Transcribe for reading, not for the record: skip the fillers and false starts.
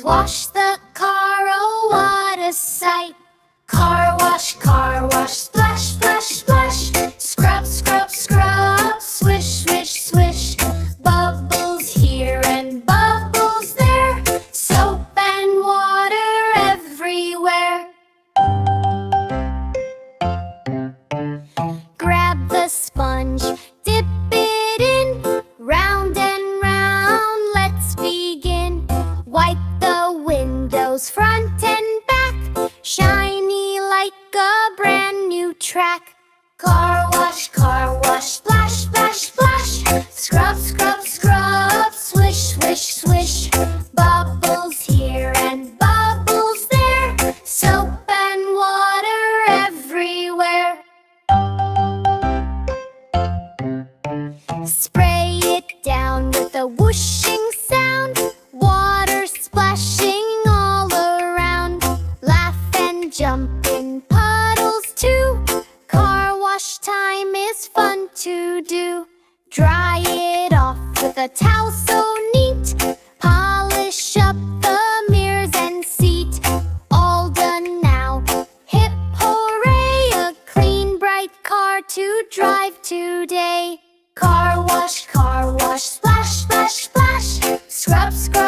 Wash the car, oh what a sight! Car wash, splash, splash, splash. Scrub, scrub, scrub, swish, swish, swish. Bubbles here and bubbles there. Soap and water everywhere. Grab the sponge, dip it in. Round and round, let's begin. Wipe the windows front and back. Shiny like a brand new track. Car wash, splash, splash, splash. Scrub, scrub, scrub, swish, swish, swish. Bubbles here and bubbles there. Soap and water everywhere. Spray it down with a whooshing sound. Water splashing all around. Laugh and jump in puddles too. Car wash time is fun to do. Dry it off with a towel so neat. Polish up the mirrors and seat. All done now. Hip hooray, a clean bright car to drive today. Car wash, splash, splash, splash. Scrub, scrub,